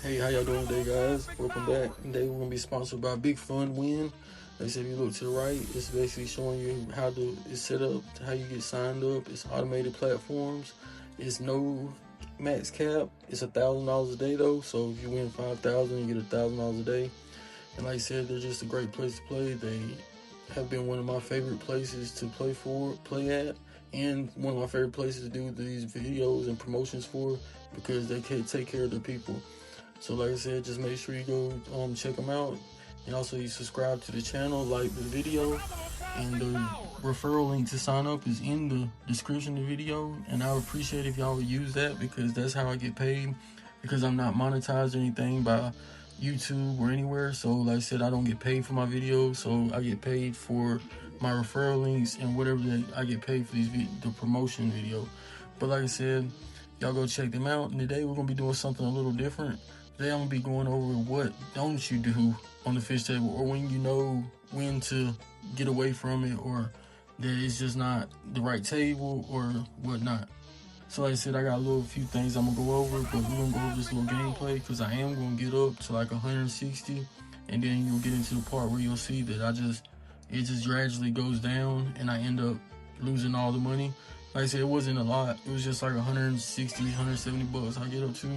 Hey, how y'all doing today, guys? Welcome back. Today we're gonna be sponsored by BigFunWin. Like I said, if you look to the right, it's basically showing you how it's set up, how you get signed up. It's automated platforms. It's no max cap. It's $1,000 a day though. So if you win 5,000, you get $1,000 a day. And like I said, they're just a great place to play. They have been one of my favorite places to play at, and one of my favorite places to do these videos and promotions for, because they can take care of their people. So like I said, just make sure you go check them out, and also you subscribe to the channel, like the video, and the referral link to sign up is in the description of the video. And I would appreciate if y'all would use that, because that's how I get paid, because I'm not monetized or anything by YouTube or anywhere. So like I said, I don't get paid for my videos, so I get paid for my referral links and whatever I get paid for the promotion video. But like I said, y'all go check them out. And today we're gonna be doing something a little different. Today I'm gonna be going over what don't you do on the fish table, or when you know when to get away from it, or that it's just not the right table or whatnot. So like I said, I got a few things I'm gonna go over, but we're gonna go over this little gameplay, because I am gonna get up to like 160, and then you'll get into the part where you'll see that it just gradually goes down, and I end up losing all the money. Like I said, it wasn't a lot. It was just like 160, 170 bucks I get up to.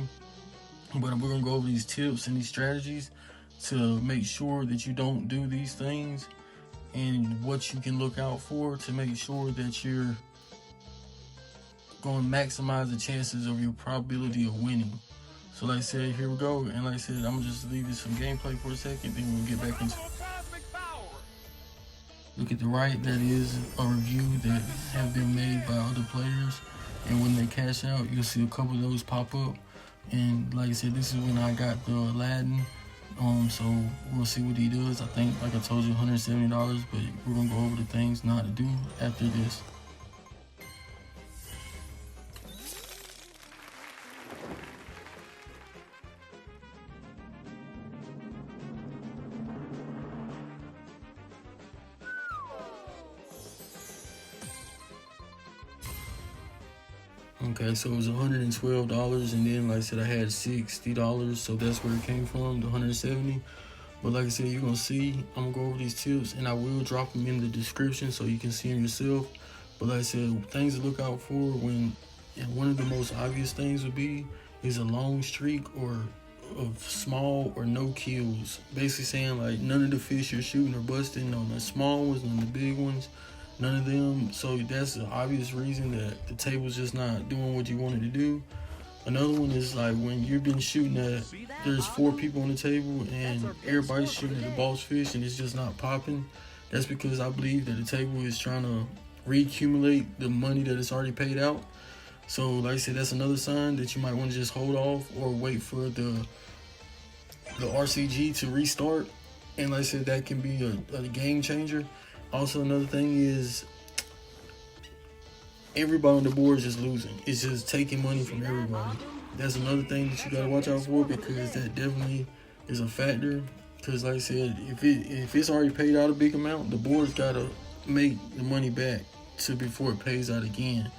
But we're gonna go over these tips and these strategies to make sure that you don't do these things, and what you can look out for to make sure that you're going to maximize the chances of your probability of winning. So like I said, here we go. And like I said, I'm gonna just leave this some gameplay for a second, then we'll get back into it. Look at the right, that is a review that have been made by other players, and when they cash out, you'll see a couple of those pop up. And like I said, this is when I got the Aladdin. So we'll see what he does. I think, like I told you, $170, but we're gonna go over the things not to do after this. Okay, so it was $112, and then like I said, I had $60, so that's where it came from, the 170. But like I said, you're gonna see, I'm gonna go over these tips, and I will drop them in the description so you can see them yourself. But like I said, things to look out for and one of the most obvious things would be is a long streak or of small or no kills. Basically saying like none of the fish you're shooting are busting, none of the small ones, none of the big ones. None of them. So that's the obvious reason that the table's just not doing what you wanted to do. Another one is like when you've been shooting at, there's 4 people on the table and everybody's shooting at the boss fish and it's just not popping. That's because I believe that the table is trying to reaccumulate the money that it's already paid out. So like I said, that's another sign that you might want to just hold off or wait for the RCG to restart. And like I said, that can be a game changer. Also, another thing is everybody on the board is just losing. It's just taking money from everybody. That's another thing that you gotta watch out for, because that definitely is a factor. Because like I said, if it's already paid out a big amount, the board's gotta make the money back before it pays out again.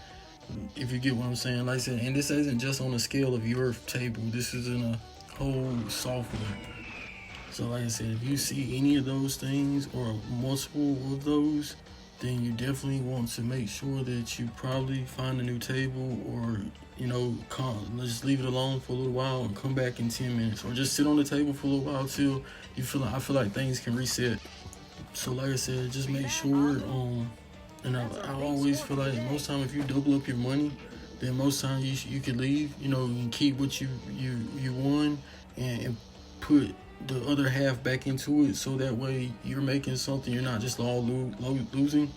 If you get what I'm saying. Like I said, and this isn't just on the scale of your table. This is in a whole software. So like I said, if you see any of those things or multiple of those, then you definitely want to make sure that you probably find a new table, or just leave it alone for a little while and come back in 10 minutes, or just sit on the table for a little while till you I feel like things can reset. So like I said, just make sure, and I always feel like most time if you double up your money, then most times you can leave, and keep what you won and put the other half back into it, so that way you're making something, you're not just all losing.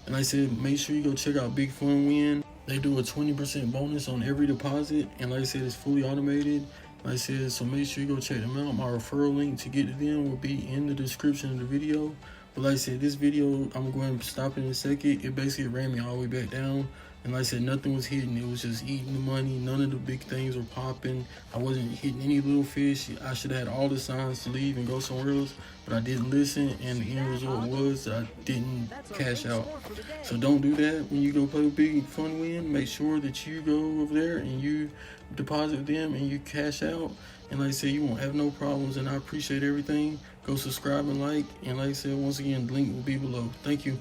And like I said, make sure you go check out BigFunWin. They do a 20% bonus on every deposit, and like I said, it's fully automated. Like I said, so make sure you go check them out. My referral link to get to them will be in the description of the video. But like I said, this video, I'm going to stop in a second. It basically ran me all the way back down. And like I said, nothing was hitting. It was just eating the money. None of the big things were popping. I wasn't hitting any little fish. I should have had all the signs to leave and go somewhere else, but I didn't listen, and the end result was I didn't cash out. So don't do that when you go play BigFunWin. Make sure that you go over there and you deposit them and you cash out. And like I said, you won't have no problems, and I appreciate everything. Go subscribe and like. And like I said, once again, the link will be below. Thank you.